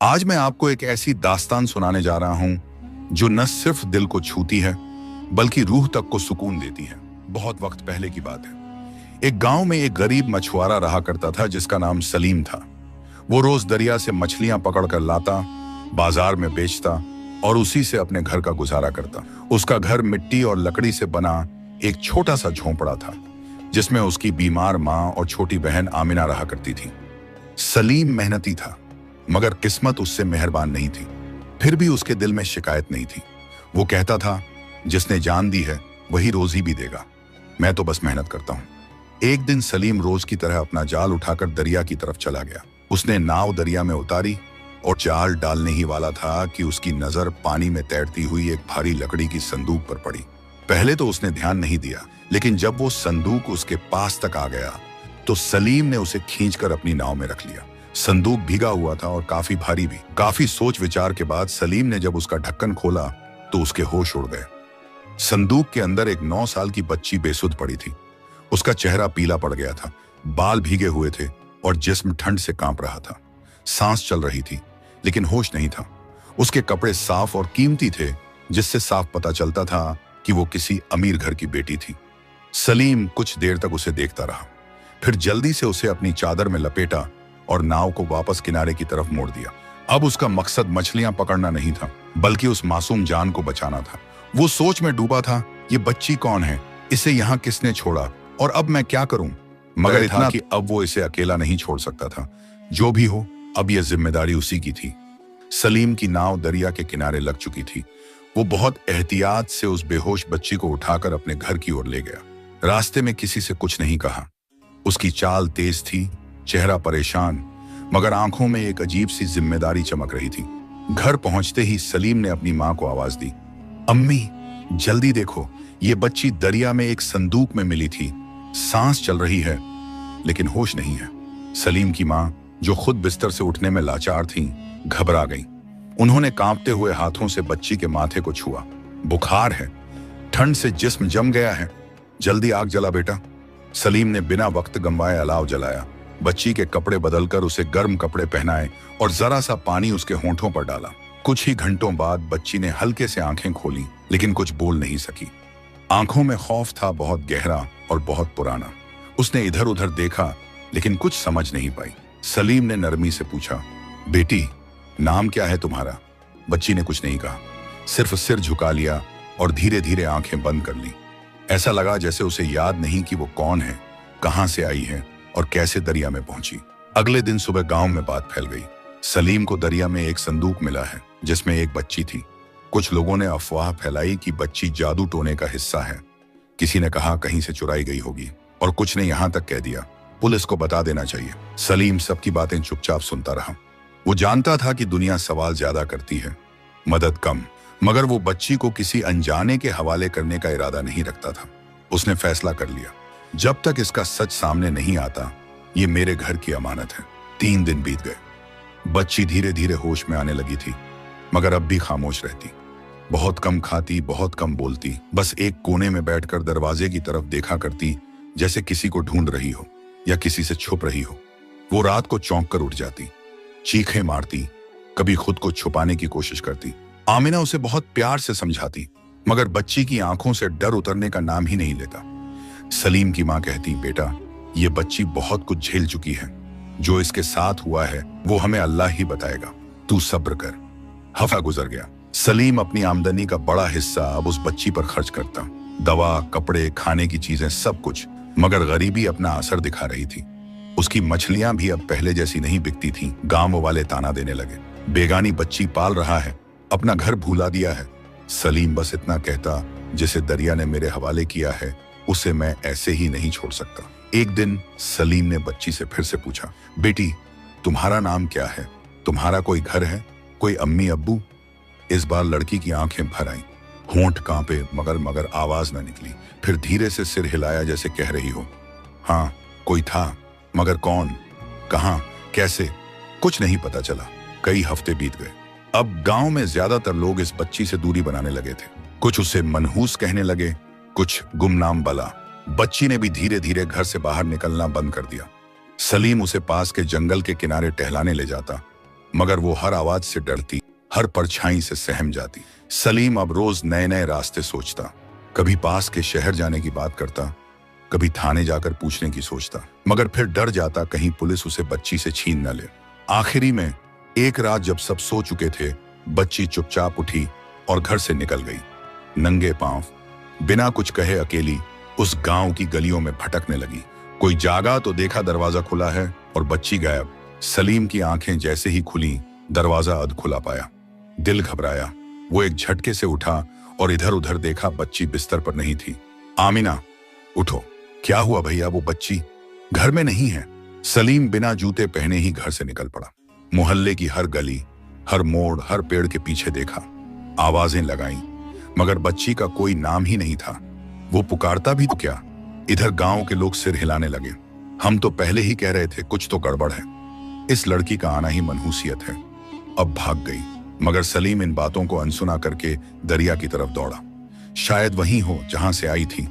आज मैं आपको एक ऐसी दास्तान सुनाने जा रहा हूं जो न सिर्फ दिल को छूती है बल्कि रूह तक को सुकून देती है। बहुत वक्त पहले की बात है। एक गांव में एक गरीब मछुआरा रहा करता था जिसका नाम सलीम था। वो रोज दरिया से मछलियां पकड़कर लाता, बाजार में बेचता और उसी से अपने घर का गुजारा करता। उसका घर मिट्टी और लकड़ी से बना एक छोटा सा झोंपड़ा था जिसमें उसकी बीमार माँ और छोटी बहन आमिना रहा करती थी। सलीम मेहनती था मगर किस्मत उससे मेहरबान नहीं थी। फिर भी उसके दिल में शिकायत नहीं थी। वो कहता था, जिसने जान दी है वही रोजी भी देगा, मैं तो बस मेहनत करता हूं। एक दिन सलीम रोज की तरह अपना जाल उठाकर दरिया की तरफ चला गया। उसने नाव दरिया में उतारी और जाल डालने ही वाला था कि उसकी नजर पानी में तैरती हुई एक भारी लकड़ी की संदूक पर पड़ी। पहले तो उसने ध्यान नहीं दिया, लेकिन जब वो संदूक उसके पास तक आ गया तो सलीम ने उसे खींचकर अपनी नाव में रख लिया। संदूक भीगा हुआ था और काफी भारी भी। काफी सोच विचार के बाद सलीम ने जब उसका ढक्कन खोला तो उसके होश उड़ गए। संदूक के अंदर एक 9 साल की बच्ची बेसुध पड़ी थी। उसका चेहरा पीला पड़ गया था, बाल भीगे हुए थे और जिस्म ठंड से कांप रहा था। सांस चल रही थी लेकिन होश नहीं था। उसके कपड़े साफ और कीमती थे जिससे साफ पता चलता था कि वो किसी अमीर घर की बेटी थी। सलीम कुछ देर तक उसे देखता रहा, फिर जल्दी से उसे अपनी चादर में लपेटा और नाव को वापस किनारे की तरफ मोड़ दिया। अब उसका मकसद मछलियां पकड़ना नहीं था बल्कि उस मासूम जान को बचाना था। वो सोच में डूबा था, ये बच्ची कौन है, इसे यहाँ किसने छोड़ा और अब मैं क्या करूं। मगर इतना कि अब वो इसे अकेला नहीं छोड़ सकता था। जो भी हो, अब यह जिम्मेदारी उसी की थी। सलीम की नाव दरिया के किनारे लग चुकी थी। वो बहुत एहतियात से उस बेहोश बच्ची को उठाकर अपने घर की ओर ले गया। रास्ते में किसी से कुछ नहीं कहा। उसकी चाल तेज थी, चेहरा परेशान, मगर आंखों में एक अजीब सी जिम्मेदारी चमक रही थी। घर पहुंचते ही सलीम ने अपनी मां को आवाज दी, अम्मी जल्दी देखो, ये बच्ची दरिया में एक संदूक में मिली थी। सांस चल रही है लेकिन होश नहीं है। सलीम की मां, जो खुद बिस्तर से उठने में लाचार थीं, घबरा गईं। उन्होंने कांपते हुए हाथों से बच्ची के माथे को छुआ। बुखार है, ठंड से जिस्म जम गया है, जल्दी आग जला बेटा। सलीम ने बिना वक्त गंवाए अलाव जलाया, बच्ची के कपड़े बदलकर उसे गर्म कपड़े पहनाए और जरा सा पानी उसके होंठों पर डाला। कुछ ही घंटों बाद बच्ची ने हल्के से आंखें खोली लेकिन कुछ बोल नहीं सकी। आंखों में खौफ था, बहुत गहरा और बहुत पुराना। उसने इधर उधर देखा लेकिन कुछ समझ नहीं पाई। सलीम ने नरमी से पूछा, बेटी नाम क्या है तुम्हारा? बच्ची ने कुछ नहीं कहा, सिर्फ सिर झुका लिया और धीरे धीरे आंखें बंद कर ली। ऐसा लगा जैसे उसे याद नहीं कि वो कौन है, कहां से आई है और कैसे दरिया में पहुंची। अगले दिन सुबह गांव में बात फैल गई। सलीम को दरिया में एक संदूक मिला है जिसमें एक बच्ची थी। कुछ लोगों ने अफवाह फैलाई कि बच्ची जादू टोने का हिस्सा है। किसी ने कहा कहीं से चुराई गई होगी और कुछ ने यहां तक कह दिया पुलिस को बता देना चाहिए। सलीम सबकी बातें चुपचाप सुनता रहा। वो जानता था कि दुनिया सवाल ज्यादा करती है, मदद कम, मगर वो बच्ची को किसी अनजाने के हवाले करने का इरादा नहीं रखता था। उसने फैसला कर लिया, जब तक इसका सच सामने नहीं आता ये मेरे घर की अमानत है। 3 दिन बीत गए। बच्ची धीरे धीरे होश में आने लगी थी मगर अब भी खामोश रहती। बहुत कम खाती, बहुत कम बोलती, बस एक कोने में बैठकर दरवाजे की तरफ देखा करती जैसे किसी को ढूंढ रही हो या किसी से छुप रही हो। वो रात को चौंक कर उठ जाती, चीखें मारती, कभी खुद को छुपाने की कोशिश करती। आमिना उसे बहुत प्यार से समझाती मगर बच्ची की आंखों से डर उतरने का नाम ही नहीं लेता। सलीम की मां कहती, बेटा ये बच्ची बहुत कुछ झेल चुकी है, जो इसके साथ हुआ है वो हमें अल्लाह ही बताएगा, तू सब्र कर। हफ्ता गुजर गया। सलीम अपनी आमदनी का बड़ा हिस्सा अब उस बच्ची पर खर्च करता, दवा, कपड़े, खाने की चीजें, सब कुछ। मगर गरीबी अपना असर दिखा रही थी। उसकी मछलियां भी अब पहले जैसी नहीं बिकती थीं। गांव वाले ताना देने लगे, बेगानी बच्ची पाल रहा है, अपना घर भूला दिया है। सलीम बस इतना कहता, जिसे दरिया ने मेरे हवाले किया है उसे मैं ऐसे ही नहीं छोड़ सकता। एक दिन सलीम ने बच्ची से फिर से पूछा, बेटी तुम्हारा नाम क्या है? तुम्हारा कोई घर है, कोई अम्मी अब्बू? इस बार लड़की की आंखें भर आईं, होंठ कांपे मगर आवाज न निकली। फिर धीरे से सिर हिलाया जैसे कह रही हो, हाँ कोई था, मगर कौन, कहां, कैसे, कुछ नहीं पता चला। कई हफ्ते बीत गए। अब गांव में ज्यादातर लोग इस बच्ची से दूरी बनाने लगे थे। कुछ उसे मनहूस कहने लगे, कुछ गुमनाम बला। बच्ची ने भी धीरे धीरे घर से बाहर निकलना बंद कर दिया। सलीम उसे पास के जंगल के किनारे टहलाने ले जाता, मगर वो हर आवाज से डरती, हर परछाई से सहम जाती। सलीम अब रोज नए नए रास्ते सोचता, कभी पास के शहर जाने की बात करता, कभी थाने जाकर पूछने की सोचता, मगर फिर डर जाता कहीं पुलिस उसे बच्ची से छीन न ले। आखिरी में एक रात जब सब सो चुके थे, बच्ची चुपचाप उठी और घर से निकल गई। नंगे पांव, बिना कुछ कहे अकेली उस गांव की गलियों में भटकने लगी। कोई जागा तो देखा दरवाजा खुला है और बच्ची गायब। सलीम की आंखें जैसे ही खुली, दरवाजा अध खुला पाया। दिल घबराया। वो एक झटके से उठा और इधर उधर देखा, बच्ची बिस्तर पर नहीं थी। आमिना, उठो। क्या हुआ भैया? वो बच्ची घर में नहीं है। सलीम बिना जूते पहने ही घर से निकल पड़ा। मोहल्ले की हर गली, हर मोड़, हर पेड़ के पीछे देखा, आवाजें लगाईं, मगर बच्ची का कोई नाम ही नहीं था। वो पुकारता भी तो क्या? इधर गांव के लोग सिर हिलाने लगे। हम तो पहले ही कह रहे थे कुछ तो गड़बड़ है, इस लड़की का आना ही मनहूसियत है। अब भाग गई। मगर सलीम इन बातों को अनसुना करके दरिया की तरफ दौड़ा। शायद वहीं हो जहां से आई थी,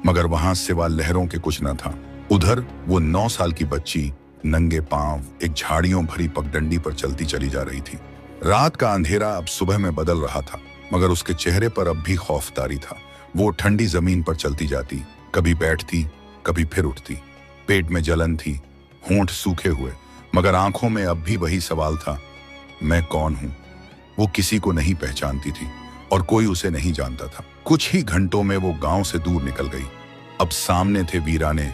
मगर वहां सिवा लहरों के कुछ न था। उधर वो 9 साल की बच्ची नंगे पांव एक झाड़ियों भरी पगडंडी पर चलती चली जा रही थी। रात का अंधेरा अब सुबह में बदल रहा था, मगर उसके चेहरे पर अब भी खौफदारी था। वो ठंडी जमीन पर चलती जाती, कभी बैठती, कभी फिर उठती। पेट में जलन थी, होंठ सूखे हुए, मगर आंखों में अब भी वही सवाल था, मैं कौन हूं? वो किसी को नहीं पहचानती थी और कोई उसे नहीं जानता था। कुछ ही घंटों में वो गांव से दूर निकल गई। अब सामने थे वीराने,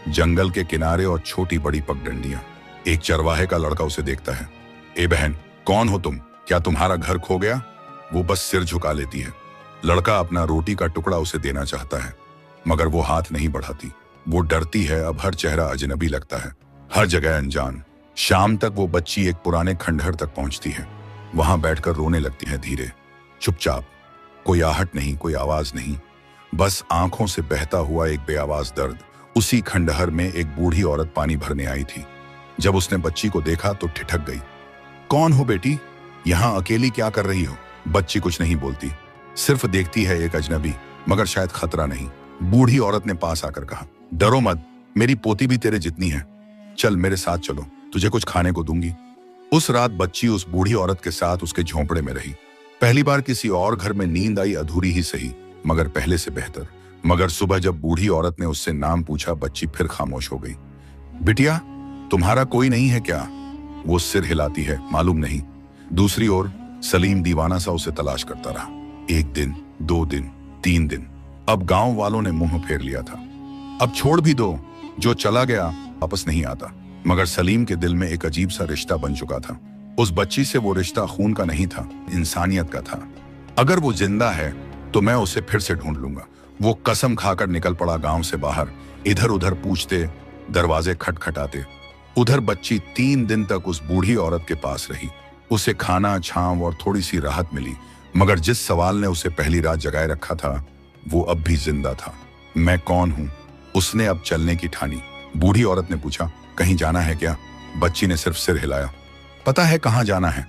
जंगल के किनारे और छोटी बड़ी पगडंडियां। एक चरवाहे का लड़का उसे देखता है। ए बहन, कौन हो तुम? क्या तुम्हारा घर खो गया? वो बस सिर झुका लेती है। लड़का अपना रोटी का टुकड़ा उसे देना चाहता है, मगर वो हाथ नहीं बढ़ाती। वो डरती है। अब हर चेहरा अजनबी लगता है, हर जगह अनजान। शाम तक वो बच्ची एक पुराने खंडहर तक पहुंचती है। वहां बैठकर रोने लगती है, धीरे, चुपचाप। कोई आहट नहीं, कोई आवाज नहीं, बस आंखों से बहता हुआ एक बेआवाज दर्द। उसी खंडहर में एक बूढ़ी औरत पानी भरने आई थी। जब उसने बच्ची को देखा तो ठिठक गई। कौन हो बेटी? यहां अकेली क्या कर रही हो? बच्ची कुछ नहीं बोलती, सिर्फ देखती है एक अजनबी, मगर शायद खतरा नहीं। बूढ़ी औरत ने पास आकर कहा, डरो मत, मेरी पोती भी तेरे जितनी है। चल मेरे साथ चलो, तुझे कुछ खाने को दूंगी। उस रात बच्ची उस बूढ़ी औरत के साथ उसके झोंपड़े में रही। पहली बार किसी और घर में नींद आई, अधूरी ही सही, मगर पहले से बेहतर। मगर सुबह जब बूढ़ी औरत ने उससे नाम पूछा, बच्ची फिर खामोश हो गई। बिटिया, तुम्हारा कोई नहीं है क्या? वो सिर हिलाती है, मालूम नहीं। दूसरी ओर सलीम दीवाना सा उसे तलाश करता रहा। 1 दिन, 2 दिन, 3 दिन। अब गांव वालों ने मुंह फेर लिया था। अब छोड़ भी दो, जो चला गया वापस नहीं आता। मगर सलीम के दिल में एक अजीब सा रिश्ता बन चुका था। उस बच्ची से वो रिश्ता खून का नहीं था, इंसानियत का था। अगर वो जिंदा है तो मैं उसे फिर से ढूंढ लूंगा। वो कसम खाकर निकल पड़ा गांव से बाहर। इधर उधर पूछते, दरवाजे खटखटाते। उधर बच्ची 3 दिन तक उस बूढ़ी औरत के पास रही। उसे खाना, छांव और थोड़ी सी राहत मिली, मगर जिस सवाल ने उसे पहली रात जगाए रखा था वो अब भी जिंदा था। मैं कौन हूं? उसने अब चलने की ठानी। बूढ़ी औरत ने पूछा, कहीं जाना है क्या? बच्ची ने सिर्फ सिर हिलाया। पता है कहां जाना है?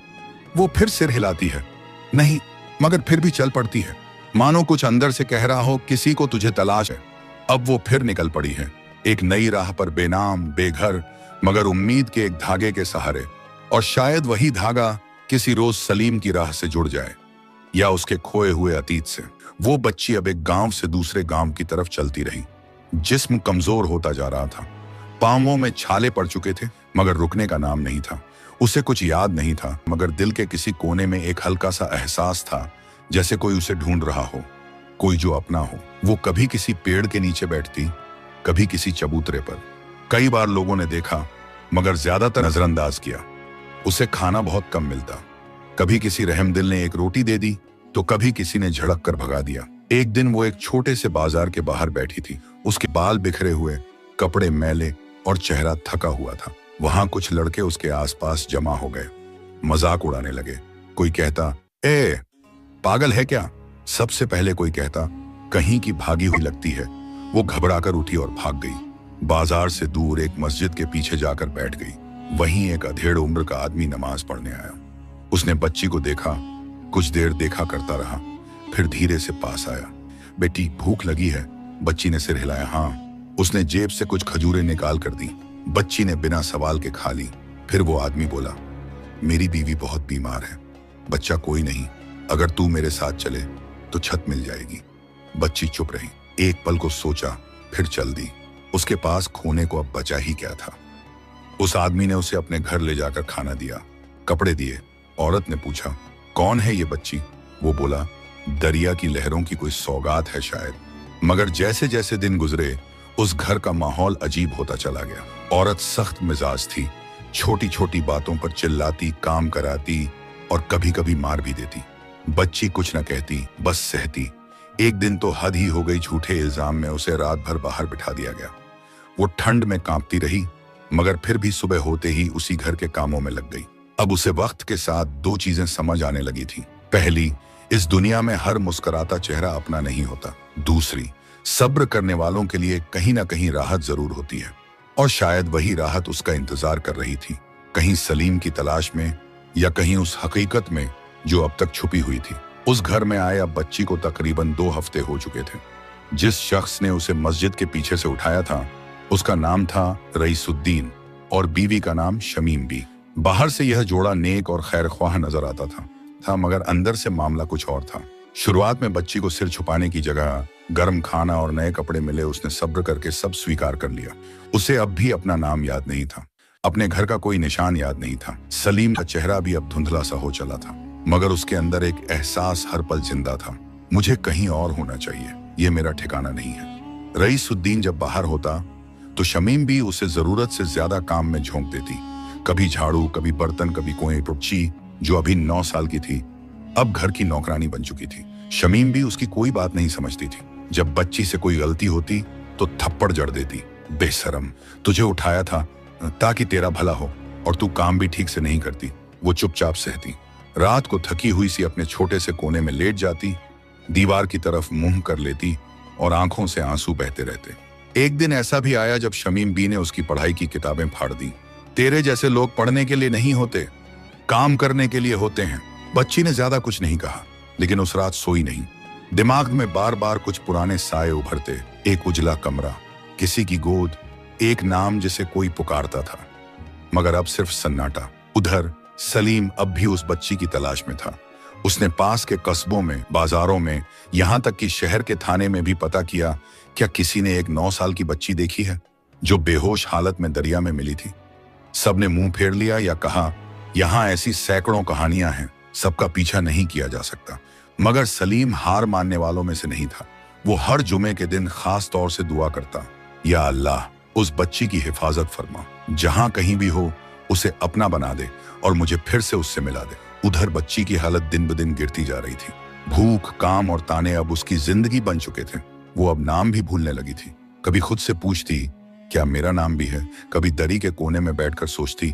वो फिर सिर हिलाती है। नहीं, मगर फिर भी चल पड़ती है, मानो कुछ अंदर से कह रहा हो, किसी को तुझे तलाश है। अब वो फिर निकल पड़ी है, एक नई राह पर, बेनाम, बेघर, मगर उम्मीद के एक धागे के सहारे। और शायद वही धागा किसी रोज सलीम की राह से जुड़ जाए, या उसके खोए हुए अतीत से। वो बच्ची अब एक गांव से दूसरे गांव की तरफ चलती रही। जिस्म कमजोर होता जा रहा था, पांवों में छाले पड़ चुके थे, मगर रुकने का नाम नहीं था। उसे कुछ याद नहीं था, मगर दिल के किसी कोने में एक हल्का सा एहसास था, जैसे कोई उसे ढूंढ रहा हो, कोई जो अपना हो। वो कभी किसी पेड़ के नीचे बैठती, कभी किसी चबूतरे पर। कई बार लोगों ने देखा, मगर ज्यादातर नजरअंदाज किया। उसे खाना बहुत कम मिलता। कभी किसी रहमदिल ने एक रोटी दे दी, तो कभी किसी ने झड़क कर भगा दिया। एक दिन वो एक छोटे से बाजार के बाहर बैठी थी। उसके बाल बिखरे हुए, कपड़े मैले और चेहरा थका हुआ था। वहां कुछ लड़के उसके आसपास जमा हो गए, मजाक उड़ाने लगे। कोई कहता, ए पागल है क्या? सबसे पहले कोई कहता, कहीं की भागी हुई लगती है। वो घबराकर उठी और भाग गई। बाजार से दूर एक मस्जिद के पीछे जाकर बैठ गई। वहीं एक अधेड़ उम्र का आदमी नमाज पढ़ने आया। उसने बच्ची को देखा, कुछ देर देखा करता रहा, फिर धीरे से पास आया। बेटी, भूख लगी है? बच्ची ने सिर हिलाया। हाँ। उसने जेब से कुछ खजूरें निकाल कर दी। बच्ची ने बिना सवाल के खा ली। फिर वो आदमी बोला, मेरी बीवी बहुत बीमार है, बच्चा कोई नहीं, अगर तू मेरे साथ चले तो छत मिल जाएगी। बच्ची चुप रही, एक पल को सोचा, फिर चल दी। उसके पास खोने को अब बचा ही क्या था। उस आदमी ने उसे अपने घर ले जाकर खाना दिया, कपड़े दिए। औरत ने पूछा, कौन है ये बच्ची? वो बोला, दरिया की लहरों की कोई सौगात है शायद। मगर जैसे जैसे दिन गुजरे उस घर का माहौल अजीब होता चला गया। औरत सख्त मिजाज थी, छोटी छोटी बातों पर चिल्लाती, काम कराती और कभी कभी मार भी देती। बच्ची कुछ न कहती, बस सहती। एक दिन तो हद ही हो गई, झूठे इल्जाम में उसे रात भर बाहर बिठा दिया गया। वो ठंड में कांपती रही, मगर फिर भी सुबह होते ही उसी घर के कामों में लग गई। अब उसे वक्त के साथ दो चीजें समझ आने लगी थी। पहली, इस दुनिया में हर मुस्कुराता चेहरा अपना नहीं होता। दूसरी, सब्र करने वालों के लिए कहीं ना कहीं राहत जरूर होती है, और शायद वही राहत उसका इंतजार कर रही थी, कहीं सलीम की तलाश में या कहीं उस हकीकत में जो अब तक छुपी हुई थी। उस घर में आए अब बच्ची को तकरीबन 2 हफ्ते हो चुके थे। जिस शख्स ने उसे मस्जिद के पीछे से उठाया था उसका नाम था रईसुद्दीन और बीवी का नाम शमीम बी। बाहर से यह जोड़ा नेक और खैरख्वाह नजर आता था, मगर अंदर से मामला कुछ और था। शुरुआत में बच्ची को सिर छुपाने की जगह गर्म खाना और नए कपड़े मिले। उसने सब्र करके सब स्वीकार कर लिया। उसे अब भी अपना नाम याद नहीं था, अपने घर का कोई निशान याद नहीं था। सलीम का चेहरा भी अब धुंधला सा हो चला था, मगर उसके अंदर एक एहसास हर पल जिंदा था, मुझे कहीं और होना चाहिए, ये मेरा ठिकाना नहीं है। रईसुद्दीन जब बाहर होता तो शमीम भी उसे जरूरत से ज्यादा काम में झोंक देती। कभी झाड़ू, कभी बर्तन, कभी कोई बच्ची जो अभी 9 साल की थी अब घर की नौकरानी बन चुकी थी। शमीम भी उसकी कोई बात नहीं समझती थी। जब बच्ची से कोई गलती होती तो थप्पड़ जड़ देती। बेशरम, तुझे उठाया था ताकि तेरा भला हो और तू काम भी ठीक से नहीं करती। वो चुपचाप सहती। रात को थकी हुई सी अपने छोटे से कोने में लेट जाती, दीवार की तरफ मुंह कर लेती और आंखों से आंसू बहते रहते। एक दिन ऐसा भी आया जब शमीम बी ने उसकी पढ़ाई की किताबें फाड़ दी। तेरे जैसे लोग पढ़ने के लिए नहीं होते, काम करने के लिए होते हैं। बच्ची ने ज्यादा कुछ नहीं कहा, लेकिन उस रात सोई नहीं। दिमाग में बार बार कुछ पुराने साए उभरते। एक उजला कमरा, किसी की गोद, एक नाम जिसे कोई पुकारता था, मगर अब सिर्फ सन्नाटा। उधर सलीम अब भी उस बच्ची की तलाश में था। उसने पास के कस्बों में, बाजारों में, यहाँ तक कि शहर के थाने में भी पता किया, क्या किसी ने एक 9 साल की बच्ची देखी है जो बेहोश हालत में दरिया में मिली थी। सबने मुंह फेर लिया या कहा, यहाँ ऐसी सैकड़ों कहानियां हैं, सबका पीछा नहीं किया जा सकता। मगर सलीम हार मानने वालों में से नहीं था। वो हर जुमे के दिन खास तौर से दुआ करता, या अल्लाह उस बच्ची की हिफाजत फरमा, जहां कहीं भी हो उसे अपना बना दे और मुझे फिर से उससे मिला दे। उधर बच्ची की हालत दिन ब दिन गिरती जा रही थी। भूख, काम और ताने अब उसकी जिंदगी बन चुके थे। वो अब नाम भी भूलने लगी थी। कभी खुद से पूछती, क्या मेरा नाम भी है? कभी दरी के कोने में बैठकर सोचती,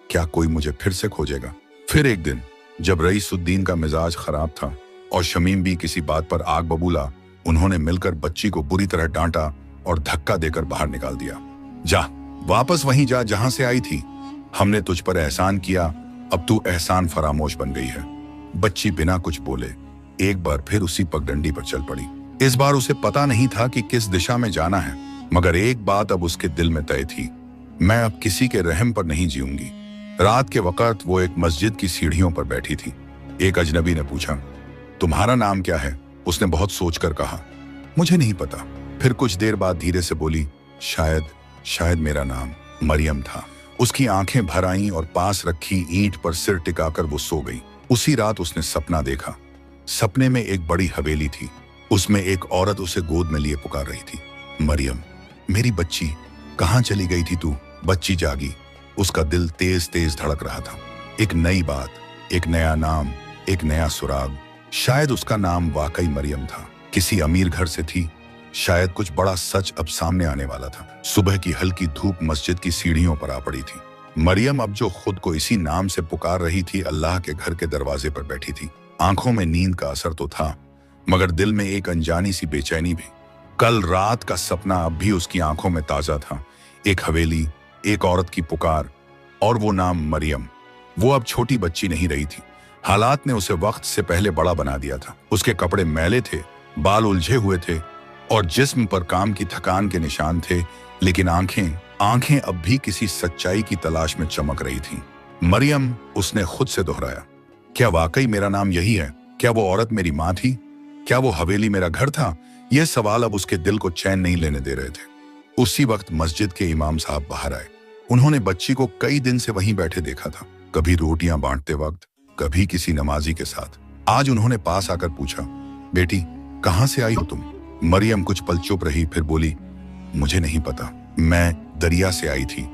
क्या कोई मुझे फिर से खोजेगा? फिर एक दिन जब रईसुद्दीन का मिजाज खराब था और शमीम भी किसी बात पर आग बबूला, उन्होंने मिलकर बच्ची को बुरी तरह डांटा और धक्का देकर बाहर निकाल दिया। जा, वापस वहीं जा जहां से आई थी। हमने तुझ पर एहसान किया, अब तू एहसान फरामोश बन गई है। बच्ची बिना कुछ बोले एक बार फिर उसी पगडंडी पर चल पड़ी। इस बार उसे पता नहीं था कि किस दिशा में जाना है, मगर एक बात अब उसके दिल में तय थी, मैं अब किसी के रहम पर नहीं जीऊंगी। रात के वक्त वो एक मस्जिद की सीढ़ियों पर बैठी थी। एक अजनबी ने पूछा, तुम्हारा नाम क्या है? उसने बहुत सोचकर कहा, मुझे नहीं पता। फिर कुछ देर बाद धीरे से बोली, शायद मेरा नाम मरियम था। उसकी आंखें भर आईं और पास रखी ईंट पर सिर टिकाकर वो सो गई। उसी रात उसने सपना देखा। सपने में एक बड़ी हवेली थी, उसमें एक औरत उसे गोद में लिए पुकार रही थी, मरियम, मेरी बच्ची, कहाँ चली गई थी तू? बच्ची जागी, उसका दिल तेज तेज धड़क रहा था। एक नई बात, एक नया नाम, एक नया सुराग। शायद उसका नाम वाकई मरियम था। किसी अमीर घर से थी। शायद कुछ बड़ा सच अब सामने आने वाला था। सुबह की हल्की धूप मस्जिद की सीढ़ियों पर आ पड़ी थी। मरियम अब जो खुद को इसी नाम से पुकार रही थी, अल्लाह के घर के दरवाजे पर बैठी थी। आंखों में नींद का असर तो था, मगर दिल में एक अनजानी सी बेचैनी भी। कल रात का सपना अब भी उसकी आंखों में ताजा था। एक हवेली, एक औरत की पुकार और वो नाम मरियम। वो अब छोटी बच्ची नहीं रही थी। हालात ने उसे वक्त से पहले बड़ा बना दिया था। उसके कपड़े मैले थे, बाल उलझे हुए थे और जिस्म पर काम की थकान के निशान थे, लेकिन आंखें अब भी किसी सच्चाई की तलाश में चमक रही थीं। मरियम, उसने खुद से दोहराया। क्या वाकई मेरा नाम यही है? क्या वो औरत मेरी माँ थी? क्या वो हवेली मेरा घर था? यह सवाल अब उसके दिल को चैन नहीं लेने दे रहे थे। उसी वक्त मस्जिद के इमाम साहब बाहर आए। उन्होंने बच्ची को कई दिन से वहीं बैठे देखा था, कभी रोटियां बांटते वक्त, कभी किसी नमाजी के साथ। आज उन्होंने पास आकर पूछा, बेटी कहां से आई हो तुम? मरियम कुछ पल चुप रही, फिर बोली, मुझे नहीं पता, मैं दरिया से आई थी।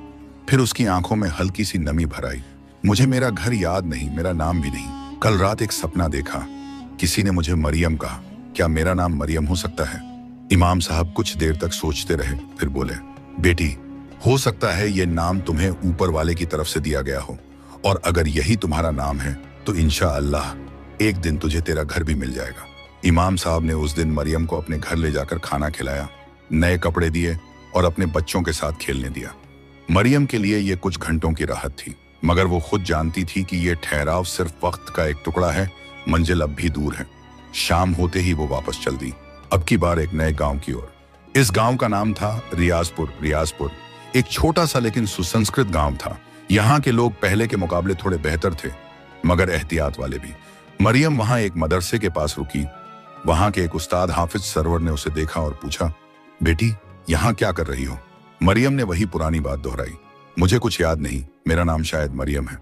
फिर उसकी आंखों में हल्की सी नमी भर आई। मुझे मेरा घर याद नहीं, मेरा नाम भी नहीं। कल रात एक सपना देखा, किसी ने मुझे मरियम कहा। क्या मेरा नाम मरियम हो सकता है? इमाम साहब कुछ देर तक सोचते रहे, फिर बोले, बेटी हो सकता है ये नाम तुम्हें ऊपर वाले की तरफ से दिया गया हो, और अगर यही तुम्हारा नाम है तो इंशाअल्लाह एक दिन तुझे तेरा घर भी मिल जाएगा। इमाम साहब ने उस दिन मरियम को अपने घर ले जाकर खाना खिलाया, नए कपड़े दिए और अपने बच्चों के साथ खेलने दिया। मरियम के लिए ये कुछ घंटों की राहत थी, मगर वो खुद जानती थी कि ये ठहराव सिर्फ वक्त का एक टुकड़ा है, मंजिल अब भी दूर है। शाम होते ही वो वापस चल दी, अब की बार एक नए गांव की ओर। इस गांव का नाम था रियाजपुर। रियाजपुर एक छोटा सा लेकिन सुसंस्कृत गांव था। यहाँ के लोग पहले के मुकाबले थोड़े बेहतर थे, मगर एहतियात वाले भी। मरियम वहां एक मदरसे के पास रुकी। वहां के एक उस्ताद हाफिज सरवर ने उसे देखा और पूछा, बेटी यहाँ क्या कर रही हो? मरियम ने वही पुरानी बात दोहराई, मुझे कुछ याद नहीं, मेरा नाम शायद मरियम है।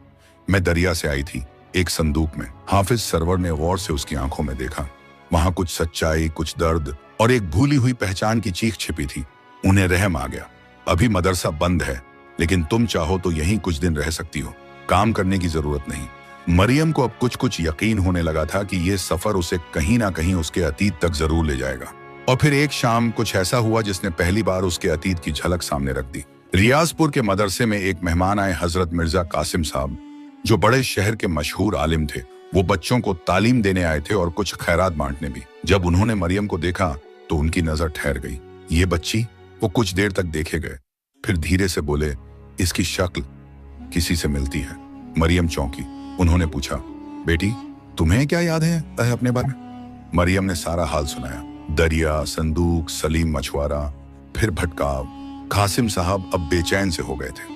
मैं दरिया से आई थी, एक संदूक में। हाफिज सरवर ने गौर से उसकी आंखों में देखा। वहां कुछ सच्चाई, कुछ दर्द और एक भूली हुई पहचान की चीख छिपी थी। उन्हें रहम आ गया। अभी मदरसा बंद है, लेकिन तुम चाहो तो यहीं कुछ दिन रह सकती हो, काम करने की जरूरत नहीं। मरियम को अब कुछ कुछ यकीन होने लगा था कि यह सफर उसे कहीं ना कहीं उसके अतीत तक जरूर ले जाएगा। और फिर एक शाम कुछ ऐसा हुआ जिसने पहली बार उसके अतीत की झलक सामने रख दी। रियाजपुर के मदरसे में एक मेहमान आए, हजरत मिर्जा कासिम साहब, जो बड़े शहर के मशहूर आलिम थे। वो बच्चों को तालीम देने आए थे और कुछ खैरात बांटने भी। जब उन्होंने मरियम को देखा तो उनकी नजर ठहर गई। ये बच्ची? वो कुछ देर तक देखे गए, फिर धीरे से बोले, इसकी शक्ल किसी से मिलती है। मरियम चौंकी। उन्होंने पूछा, बेटी तुम्हें क्या याद है अपने बारे में? मरियम ने सारा हाल सुनाया, दरिया, संदूक, सलीम मछुआरा, फिर भटकाव। कासिम साहब अब बेचैन से हो गए थे।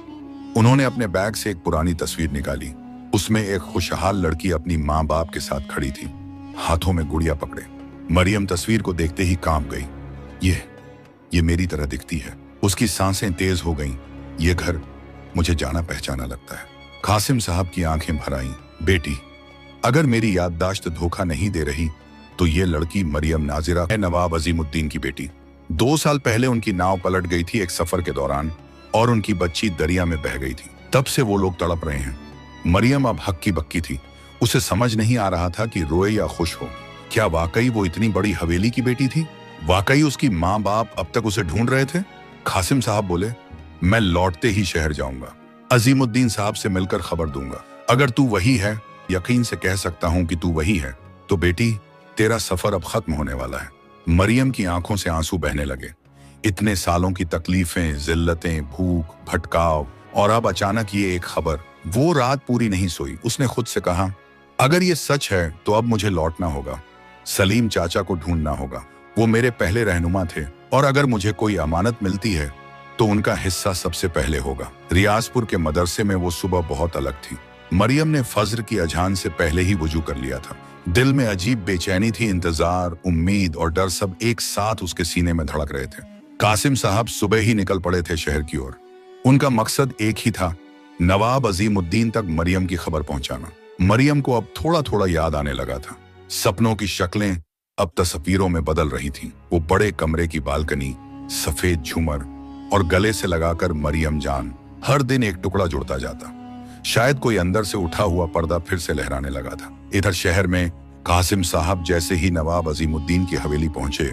उन्होंने अपने बैग से एक पुरानी तस्वीर निकाली। उसमें एक खुशहाल लड़की अपनी माँ बाप के साथ खड़ी थी, हाथों में गुड़िया पकड़े। मरियम तस्वीर को देखते ही कांप गई। ये मेरी तरह दिखती है। उसकी सांसें तेज हो गईं। ये घर मुझे जाना पहचाना लगता है। कासिम साहब की आंखें भर आईं। बेटी, अगर मेरी याददाश्त धोखा नहीं दे रही तो ये लड़की मरियम नाजिरा है, नवाब अजीमुद्दीन की बेटी। 2 साल पहले उनकी नाव पलट गई थी एक सफर के दौरान, और उनकी बच्ची दरिया में बह गई थी। तब से वो लोग तड़प रहे हैं। मरियम अब हक्की बक्की थी। उसे समझ नहीं आ रहा था कि रोए या खुश हो। क्या वाकई वो इतनी बड़ी हवेली की बेटी थी? वाकई उसकी माँ बाप अब तक उसे ढूंढ रहे थे? कासिम साहब बोले, मैं लौटते ही शहर जाऊंगा, अजीमुद्दीन साहब से मिलकर खबर दूंगा। अगर तू वही है, यकीन से कह सकता हूं कि तू वही है, तो बेटी तेरा सफर अब खत्म होने वाला है। मरियम की आंखों से आंसू बहने लगे। इतने सालों की तकलीफें, जिल्लतें, भूख, भटकाव, और अब अचानक ये एक खबर। वो रात पूरी नहीं सोई। उसने खुद से कहा, अगर ये सच है तो अब मुझे लौटना होगा, सलीम चाचा को ढूंढना होगा। वो मेरे पहले रहनुमा थे, और अगर मुझे कोई अमानत मिलती है तो उनका हिस्सा सबसे पहले होगा। रियाजपुर के मदरसे में वो सुबह बहुत अलग थी। मरियम ने फज्र की अजान से पहले ही वुजू कर लिया था। दिल में अजीब बेचैनी थी, इंतजार, उम्मीद और डर सब एक साथ उसके सीने में धड़क रहे थे। कासिम साहब सुबह ही निकल पड़े थे शहर की ओर। उनका मकसद एक ही था, नवाब अजीमुद्दीन तक मरियम की खबर पहुंचाना। मरियम को अब थोड़ा थोड़ा याद आने लगा था। सपनों की शक्लें अब तस्वीरों में बदल रही थीं। वो बड़े कमरे की बालकनी, सफेद झूमर और गले से लगाकर मरियम जान, हर दिन एक टुकड़ा जुड़ता जाता। शायद कोई अंदर से उठा हुआ पर्दा फिर से लहराने लगा था। इधर शहर में कासिम साहब जैसे ही नवाब अजीमुद्दीन की हवेली पहुंचे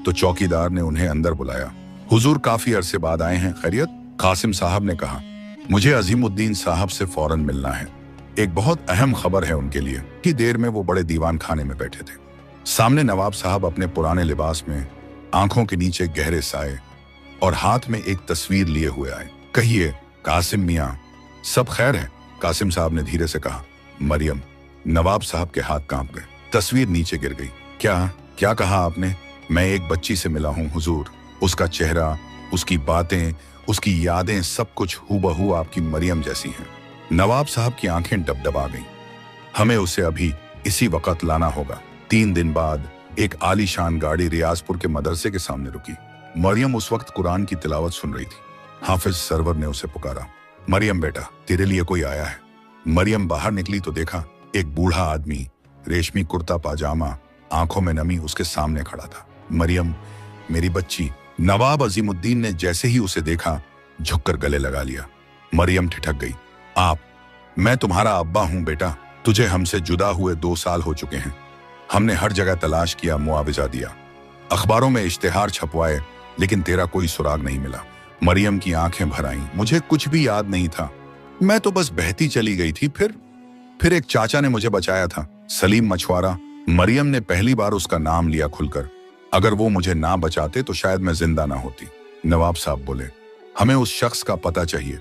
तो चौकीदार ने उन्हें अंदर बुलाया। हुजूर काफी अरसे बाद आए हैं, खैरियत? कासिम साहब ने कहा, मुझे अजीमुद्दीन साहब से फौरन मिलना है। एक बहुत अहम खबर है उनके लिए। कि देर में वो बड़े दीवान खाने में बैठे थे। सामने नवाब साहब अपने पुराने लिबास में, आंखों के नीचे गहरे साए और हाथ में एक तस्वीर लिए हुए आए। कहिए कासिम मियां, सब खैर है? कासिम साहब ने धीरे से कहा। मरियम, नवाब साहब के हाथ कांप गए। तस्वीर नीचे गिर गई। क्या कहा आपने? मैं एक बच्ची से मिला हूं हुजूर। उसका चेहरा, उसकी बातें, उसकी यादें, सब कुछ हूबहू आपकी मरियम जैसी हैं। नवाब साहब की आंखें डबडबा गईं। हमें उसे अभी इसी वक्त लाना होगा। 3 दिन बाद एक आलीशान गाड़ी रियाजपुर के मदरसे के सामने रुकी। मरियम उस वक्त कुरान की तिलावत सुन रही थी। हाफिज सरवर ने उसे पुकारा, मरियम बेटा, तेरे लिए कोई आया है। मरियम बाहर निकली तो देखा एक बूढ़ा आदमी, रेशमी कुर्ता पाजामा, आंखों में नमी, उसके सामने खड़ा था। मरियम, मेरी बच्ची। नवाब अजीमुद्दीन ने जैसे ही उसे देखा झुककर गले लगा लिया। मरियम ठिठक गई। आप? मैं तुम्हारा अब्बा हूं बेटा। तुझे हमसे जुदा हुए 2 साल हो चुके हैं। हमने हर जगह तलाश किया, मुआवजा दिया, अखबारों में इश्तिहार छपवाए, लेकिन तेरा कोई सुराग नहीं मिला। मरियम की आंखें भर आईं। मुझे कुछ भी याद नहीं था, मैं तो बस बहती चली गई थी। फिर एक चाचा ने मुझे बचाया था, सलीम मछुआरा। मरियम ने पहली बार उसका नाम लिया खुलकर। अगर वो मुझे ना बचाते तो शायद मैं जिंदा ना होती। नवाब साहब बोले, हमें उस शख्स का पता चाहिए,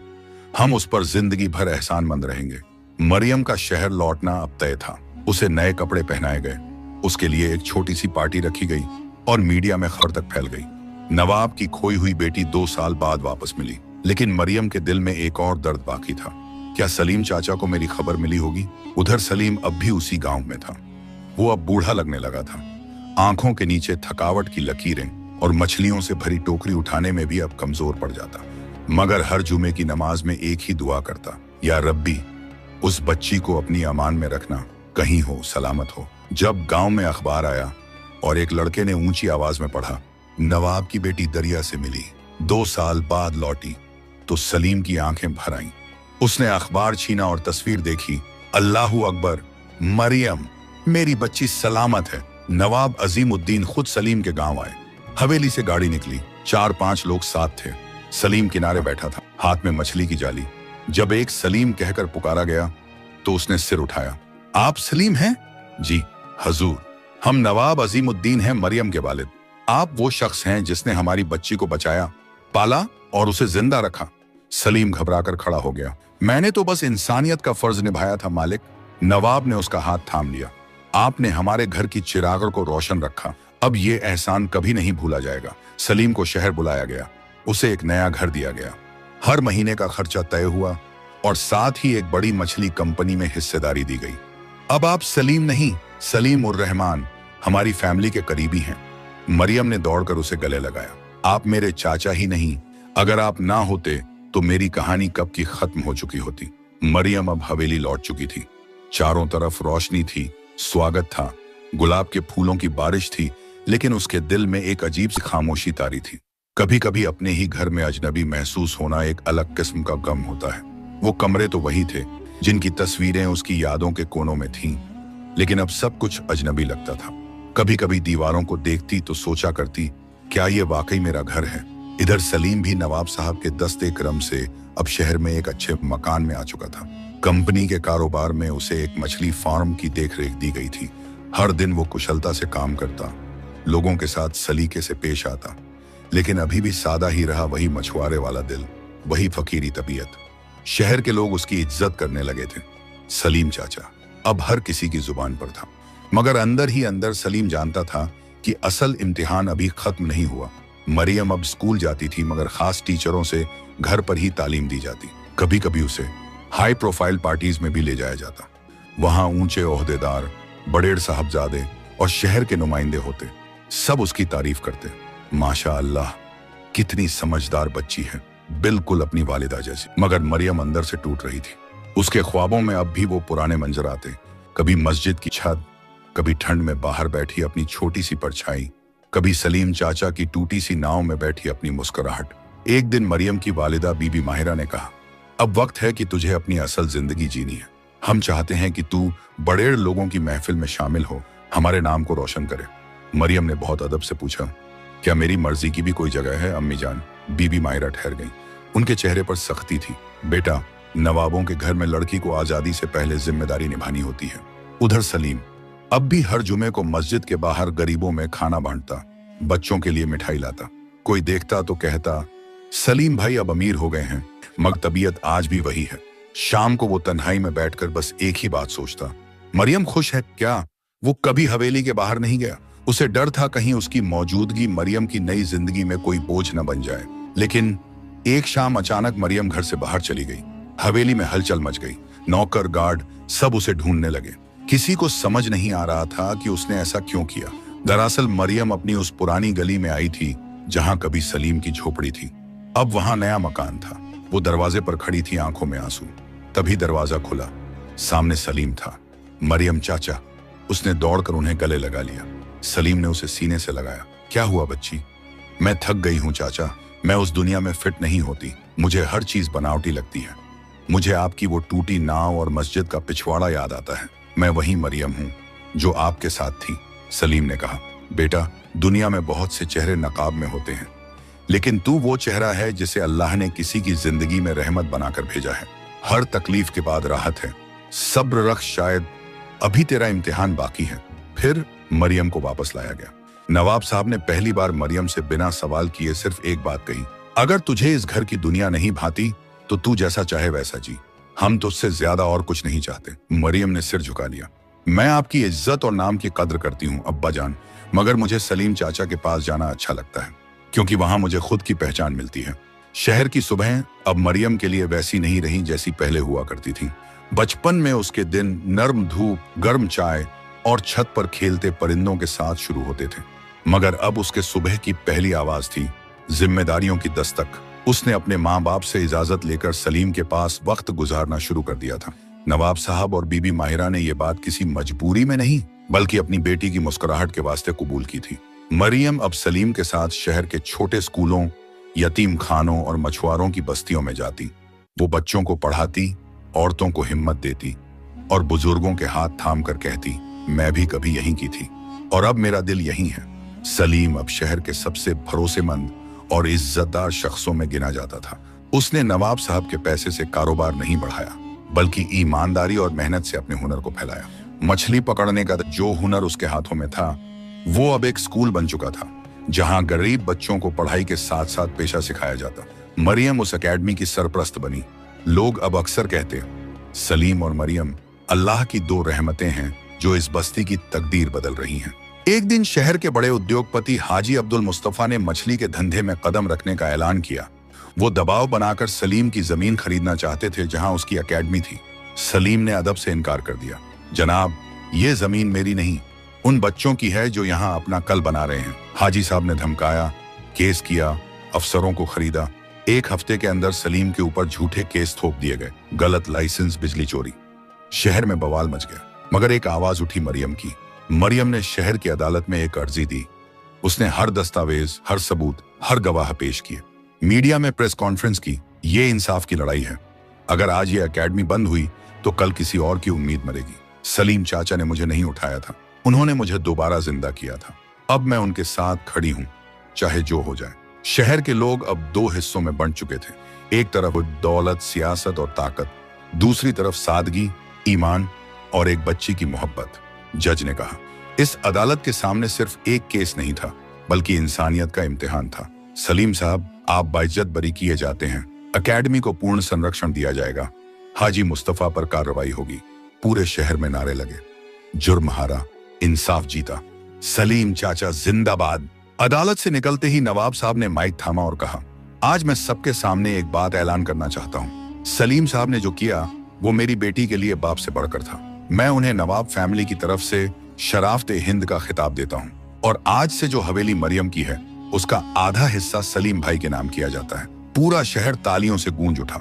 हम उस पर जिंदगी भर एहसानमंद रहेंगे। मरियम का शहर लौटना अब तय था। उसे नए कपड़े पहनाए गए, उसके लिए एक छोटी सी पार्टी रखी गई और मीडिया में खबर तक फैल गई। नवाब की खोई हुई बेटी 2 साल बाद वापस मिली, लेकिन मरियम के दिल में एक और दर्द बाकी था। क्या सलीम चाचा को मेरी खबर मिली होगी? उधर सलीम अब भी उसी गांव में था। वो अब बूढ़ा लगने लगा था, आंखों के नीचे थकावट की लकीरें, और मछलियों से भरी टोकरी उठाने में भी अब कमजोर पड़ जाता। मगर हर जुमे की नमाज में एक ही दुआ करता, या रब्बी, उस बच्ची को अपनी अमान में रखना, कहीं हो, सलामत हो। जब गांव में अखबार आया और एक लड़के ने ऊंची आवाज में पढ़ा, नवाब की बेटी दरिया से मिली, 2 साल बाद लौटी, तो सलीम की आंखें भर आईं। उसने अखबार छीना और तस्वीर देखी। अल्लाहू अकबर, मरियम, मेरी बच्ची सलामत है। नवाब अजीमुद्दीन खुद सलीम के गांव आए। हवेली से गाड़ी निकली, 4-5 लोग साथ थे। सलीम किनारे बैठा था, हाथ में मछली की जाली। जब एक सलीम कहकर पुकारा गया तो उसने सिर उठाया। आप सलीम हैं? जी हजूर, हम नवाब अजीमुद्दीन हैं, मरियम के वालिद। आप वो शख्स हैं जिसने हमारी बच्ची को बचाया, पाला और उसे जिंदा रखा। सलीम घबराकर खड़ा हो गया। मैंने तो बस इंसानियत का फर्ज निभाया था मालिक। नवाब ने उसका हाथ थाम लिया। आपने हमारे घर की चिरागों को रोशन रखा, अब ये एहसान कभी नहीं भूला जाएगा। सलीम को शहर बुलाया गया, उसे एक नया घर दिया गया, हर महीने का खर्चा तय हुआ और साथ ही एक बड़ी मछली कंपनी में हिस्सेदारी दी गई। अब आप सलीम नहीं, सलीम उर रहमान, हमारी फैमिली के करीबी हैं। मरियम ने दौड़कर उसे गले लगाया। आप मेरे चाचा ही नहीं, अगर आप ना होते तो मेरी कहानी कब की खत्म हो चुकी होती। मरियम अब हवेली लौट चुकी थी। चारों तरफ रोशनी थी, स्वागत था, गुलाब के फूलों की बारिश थी, लेकिन उसके दिल में एक अजीब सी खामोशी तारी थी। कभी कभी अपने ही घर में अजनबी महसूस होना एक अलग किस्म का गम होता है। वो कमरे तो वही थे जिनकी तस्वीरें उसकी यादों के कोनों में थीं, लेकिन अब सब कुछ अजनबी लगता था। कभी कभी दीवारों को देखती तो सोचा करती, क्या ये वाकई मेरा घर है? इधर सलीम भी नवाब साहब के दस्ते करम से अब शहर में एक अच्छे मकान में आ चुका था। कंपनी के कारोबार में उसे एक मछली फार्म की देखरेख दी गई थी। हर दिन वो कुशलता से काम करता, लोगों के साथ सलीके से पेश आता, लेकिन अभी भी सादा ही रहा वही मछुआरे वाला दिल, वही फकीरी तबीयत। शहर के लोग उसकी इज्जत करने लगे थे। सलीम चाचा अब हर किसी की जुबान पर था, मगर अंदर ही अंदर सलीम जानता था कि असल इम्तिहान अभी खत्म नहीं हुआ। मरियम अब स्कूल जाती थी, मगर खास टीचरों से घर पर ही तालीम दी जाती। कभी कभी उसे हाई प्रोफाइल पार्टीज में भी ले जाया जाता। वहां ऊंचे ओहदेदार, बड़ेर साहबजादे और शहर के नुमाइंदे होते, सब उसकी तारीफ करते। माशा अल्लाह, कितनी समझदार बच्ची है, बिल्कुल अपनी वालिदा जैसी। मगर मरियम अंदर से टूट रही थी। उसके ख्वाबों में अब भी वो पुराने मंजर आते, कभी मस्जिद की छत, कभी ठंड में बाहर बैठी अपनी छोटी सी परछाई, कभी सलीम चाचा की टूटी सी नाव में बैठी अपनी मुस्कुराहट। एक दिन मरियम की वालिदा बीबी माहिरा ने कहा, अब वक्त है कि तुझे अपनी असल जिंदगी जीनी है। हम चाहते हैं कि तू बड़े लोगों की महफिल में शामिल हो, हमारे नाम को रोशन करे। मरियम ने बहुत अदब से पूछा, क्या मेरी मर्जी की भी कोई जगह है अम्मी जान? बीबी माहिरा ठहर गई, उनके चेहरे पर सख्ती थी। बेटा, नवाबों के घर में लड़की को आजादी से पहले जिम्मेदारी निभानी होती है। उधर सलीम अब भी हर जुमे को मस्जिद के बाहर गरीबों में खाना बांटता, बच्चों के लिए मिठाई लाता। कोई देखता तो कहता, सलीम भाई अब अमीर हो गए हैं, मगर तबीयत आज भी वही है। शाम को वो तन्हाई में बैठकर बस एक ही बात सोचता, मरियम खुश है क्या? वो कभी हवेली के बाहर नहीं गया। उसे डर था कहीं उसकी मौजूदगी मरियम की नई जिंदगी में कोई बोझ न बन जाए। लेकिन एक शाम अचानक मरियम घर से बाहर चली गई। हवेली में हलचल मच गई। नौकर, गार्ड सब उसे ढूंढने लगे। किसी को समझ नहीं आ रहा था कि उसने ऐसा क्यों किया। दरअसल मरियम अपनी उस पुरानी गली में आई थी जहां कभी सलीम की झोपड़ी थी। अब वहां नया मकान था। वो दरवाजे पर खड़ी थी, आंखों में आंसू। तभी दरवाजा खुला, सामने सलीम था। मरियम चाचा। उसने दौड़कर उन्हें गले लगा लिया। सलीम ने उसे सीने से लगाया। क्या हुआ बच्ची? मैं थक गई हूं चाचा, मैं उस दुनिया में फिट नहीं होती। मुझे हर चीज बनावटी लगती है। मुझे आपकी वो टूटी नाव और मस्जिद का पिछवाड़ा याद आता है। मैं वही मरियम हूं जो आपके साथ थी। सलीम ने कहा, बेटा, दुनिया में बहुत से चेहरे नकाब में होते हैं, लेकिन तू वो चेहरा है जिसे अल्लाह ने किसी की जिंदगी में रहमत बनाकर भेजा है। हर तकलीफ के बाद राहत है। सब्र रख, शायद अभी तेरा इम्तिहान बाकी है। फिर मरियम को वापस लाया गया। नवाब साहब ने पहली बार मरियम से बिना सवाल किए सिर्फ एक बात कही, अगर तुझे इस घर की दुनिया नहीं भाती तो तू जैसा चाहे वैसा जी। हम तुझसे ज्यादा और कुछ नहीं चाहते। मरियम ने सिर झुका लिया। मैं आपकी इज्जत और नाम की कद्र करती हूँ अब्बा जान, मगर मुझे सलीम चाचा के पास जाना अच्छा लगता है, क्योंकि वहां मुझे खुद की पहचान मिलती है। शहर की सुबह अब मरियम के लिए वैसी नहीं रही जैसी पहले हुआ करती थी। बचपन में उसके दिन नर्म धूप, गर्म चाय और छत पर खेलते परिंदों के साथ शुरू होते थे, मगर अब उसके सुबह की पहली आवाज थी जिम्मेदारियों की दस्तक। उसने अपने माँ बाप से इजाजत लेकर सलीम के पास वक्त गुजारना शुरू कर दिया था। नवाब साहब और बीबी माहिरा ने यह बात किसी मजबूरी में नहीं, बल्कि अपनी बेटी की मुस्कुराहट के वास्ते कबूल की थी। मरियम अब सलीम के साथ शहर के छोटे स्कूलों, यतीम खानों और मछुआरों की बस्तियों में जाती। वो बच्चों को पढ़ाती, औरतों को हिम्मत देती और बुजुर्गों के हाथ थाम कर कहती, मैं भी कभी यहीं की थी और अब मेरा दिल यहीं है। सलीम अब शहर के सबसे भरोसेमंद और इज्जतदार शख्सों में गिना जाता था। उसने नवाब साहब के पैसे से कारोबार नहीं बढ़ाया, बल्कि ईमानदारी और मेहनत से अपने हुनर को फैलाया। मछली पकड़ने का जो हुनर उसके हाथों में था, वो अब एक स्कूल बन चुका था, जहां गरीब बच्चों को पढ़ाई के साथ साथ पेशा सिखाया जाता। मरियम उस एकेडमी की सरप्रस्त बनी। लोग अब अक्सर कहते, सलीम और मरियम अल्लाह की दो रहमतें हैं जो इस बस्ती की तकदीर बदल रही हैं। एक दिन शहर के बड़े उद्योगपति हाजी अब्दुल मुस्तफा ने मछली के धंधे में कदम रखने का ऐलान किया। वो दबाव बनाकर सलीम की जमीन खरीदना चाहते थे जहां उसकी एकेडमी थी। सलीम ने अदब से इनकार कर दिया। जनाब, ये जमीन मेरी नहीं, उन बच्चों की है जो यहाँ अपना कल बना रहे हैं। हाजी साहब ने धमकाया, केस किया, अफसरों को खरीदा। एक हफ्ते के अंदर सलीम के ऊपर झूठे केस थोप दिए गए। गलत लाइसेंस, बिजली चोरी। शहर में बवाल मच गया, मगर एक आवाज उठी मरियम की। मरियम ने शहर की अदालत में एक अर्जी दी। उसने हर दस्तावेज, हर सबूत, हर गवाह पेश किए। मीडिया में प्रेस कॉन्फ्रेंस की। ये इंसाफ की लड़ाई है। अगर आज ये एकेडमी बंद हुई तो कल किसी और की उम्मीद मरेगी। सलीम चाचा ने मुझे नहीं उठाया था, उन्होंने मुझे दोबारा जिंदा किया था। अब मैं उनके साथ खड़ी हूं, चाहे जो हो जाए। शहर के लोग अब दो हिस्सों में बंट चुके थे। एक तरफ दौलत, सियासत और ताकत, दूसरी तरफ सादगी, ईमान और एक बच्ची की मोहब्बत। जज ने कहा, इस अदालत के सामने सिर्फ एक केस नहीं था, बल्कि इंसानियत का इम्तिहान था। सलीम साहब, आप बाइज्जत बरी किए जाते हैं। एकेडमी को पूर्ण संरक्षण दिया जाएगा। हाजी मुस्तफा पर कार्रवाई होगी। पूरे शहर में नारे लगे। जुर्म हारा, इंसाफ जीता। सलीम चाचा जिंदाबाद। अदालत से निकलते ही नवाब साहब ने माइक थामा और कहा, आज मैं सबके सामने एक बात ऐलान करना चाहता हूँ। सलीम साहब ने जो किया वो मेरी बेटी के लिए बाप से बढ़कर था। मैं उन्हें नवाब फैमिली की तरफ से शराफते हिंद का खिताब देता हूँ, और आज से जो हवेली मरियम की है उसका आधा हिस्सा सलीम भाई के नाम किया जाता है। पूरा शहर तालियों से गूंज उठा।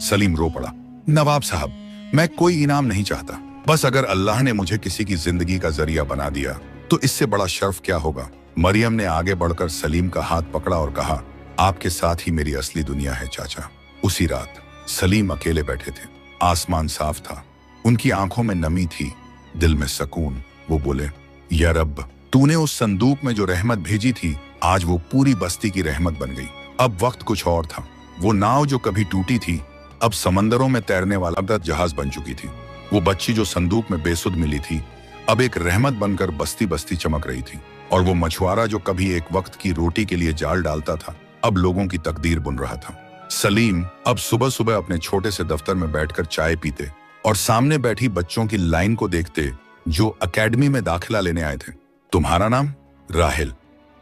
सलीम रो पड़ा, नवाब साहब, मैं कोई इनाम नहीं चाहता, बस अगर अल्लाह ने मुझे किसी की जिंदगी का जरिया बना दिया तो इससे बड़ा शर्फ क्या होगा। मरियम ने आगे बढ़कर सलीम का हाथ पकड़ा और कहा, आपके साथ ही मेरी असली दुनिया है चाचा। उसी रात सलीम अकेले बैठे थे। आसमान साफ था, उनकी आंखों में नमी थी, दिल में सुकून। वो बोले, या रब, तूने उस संदूक में जो रहमत भेजी थी, आज वो पूरी बस्ती की रहमत बन गई। अब वक्त कुछ और था। वो नाव जो कभी टूटी थी, अब समंदरों में तैरने वाला जहाज बन चुकी थी। वो बच्ची जो संदूक में बेसुध मिली थी, अब एक रहमत बनकर बस्ती बस्ती चमक रही थी। और वो मछुआरा जो कभी एक वक्त की रोटी के लिए जाल डालता था, अब लोगों की तकदीर बुन रहा था। सलीम अब सुबह सुबह अपने छोटे से दफ्तर में बैठकर चाय पीते और सामने बैठी बच्चों की लाइन को देखते जो एकेडमी में दाखिला लेने आए थे। तुम्हारा नाम? राहिल।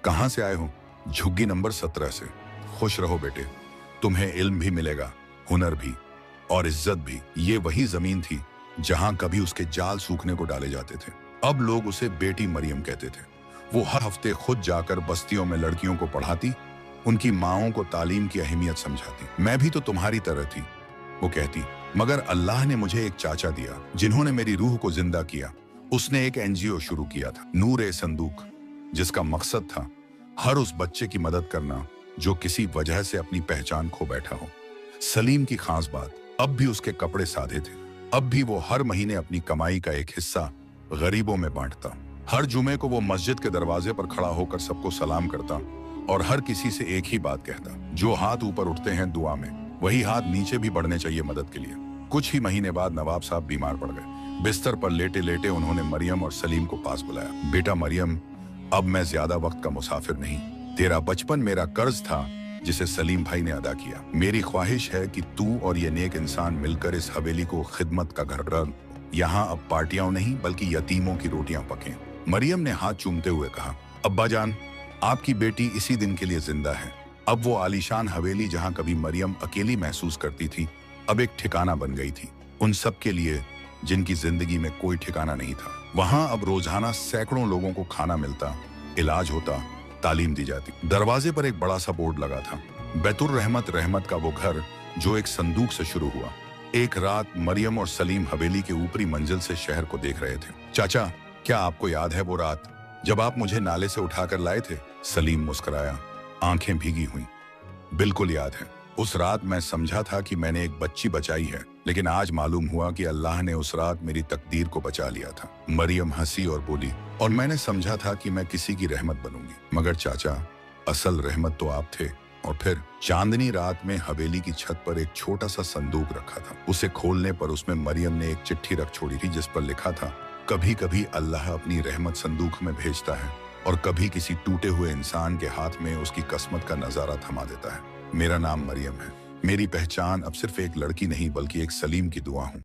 कहाँ से आए हो? झुग्गी नंबर 17 से। खुश रहो बेटे, तुम्हें इल्म भी मिलेगा, हुनर भी। और इज्जत भी। ये वही जमीन थी जहां कभी उसके जाल सूखने को डाले जाते थे। अब लोग उसे बेटी मरियम कहते थे। वो हर हफ्ते खुद जाकर बस्तियों में लड़कियों को पढ़ाती, उनकी माओं को तालीम की अहमियत समझाती। मैं भी तो तुम्हारी तरह थी, वो कहती, मगर अल्लाह ने मुझे एक चाचा दिया जिन्होंने मेरी रूह को जिंदा किया। उसने एक एनजीओ शुरू किया था, नूर-ए-संदूक, जिसका मकसद था हर उस बच्चे की मदद करना जो किसी वजह से अपनी पहचान खो बैठा हो। सलीम की खास बात, अब भी उसके कपड़े सादे थे। अब भी वो हर महीने अपनी कमाई का एक हिस्सा गरीबों में बांटता। हर जुमे को वो मस्जिद के दरवाजे पर खड़ा होकर सबको सलाम करता और हर किसी से एक ही बात कहता, जो हाथ ऊपर उठते हैं दुआ में, वही हाथ नीचे भी बढ़ने चाहिए मदद के लिए। कुछ ही महीने बाद नवाब साहब बीमार पड़ गए। बिस्तर पर लेटे लेटे उन्होंने मरियम और सलीम को पास बुलाया। बेटा मरियम, अब मैं ज्यादा वक्त का मुसाफिर नहीं। तेरा बचपन मेरा कर्ज था जिसे सलीम भाई ने अदा किया। मेरी ख्वाहिश है कि तू और ये नेक इंसान मिलकर इस हवेली को खिदमत का घर बना। यहाँ अब पार्टियां नहीं बल्कि यतीमों की रोटियां पकें। मरियम ने हाथ चूमते हुए कहा, अब्बा जान, आपकी बेटी इसी दिन के लिए जिंदा है। अब वो आलीशान हवेली जहां कभी मरियम अकेली महसूस करती थी, अब एक ठिकाना बन गई थी उन सब के लिए जिनकी जिंदगी में कोई ठिकाना नहीं था। वहां अब रोजाना सैकड़ों लोगों को खाना मिलता, इलाज होता, तालीम दी जाती। दरवाजे पर एक बड़ा सा बोर्ड लगा था, बैतुर रहमत, रहमत का वो घर जो एक संदूक से शुरू हुआ। एक रात मरियम और सलीम हवेली के ऊपरी मंजिल से शहर को देख रहे थे। चाचा, क्या आपको याद है वो रात जब आप मुझे नाले से उठाकर लाए थे? सलीम मुस्कुराया, आंखें भीगी हुई। बिल्कुल याद है। उस रात मैं समझा था कि मैंने एक बच्ची बचाई है, लेकिन आज मालूम हुआ कि अल्लाह ने उस रात मेरी तकदीर को बचा लिया था। मरियम हंसी और बोली, और मैंने समझा था कि मैं किसी की रहमत बनूंगी, मगर चाचा, असल रहमत तो आप थे। और फिर चांदनी रात में हवेली की छत पर एक छोटा सा संदूक रखा था। उसे खोलने पर उसमें मरियम ने एक चिट्ठी रख छोड़ी थी जिस पर लिखा था, कभी कभी अल्लाह अपनी रहमत संदूक में भेजता है और कभी किसी टूटे हुए इंसान के हाथ में उसकी किस्मत का नजारा थमा देता है। मेरा नाम मरियम है। मेरी पहचान अब सिर्फ एक लड़की नहीं बल्कि एक सलीम की दुआ हूँ।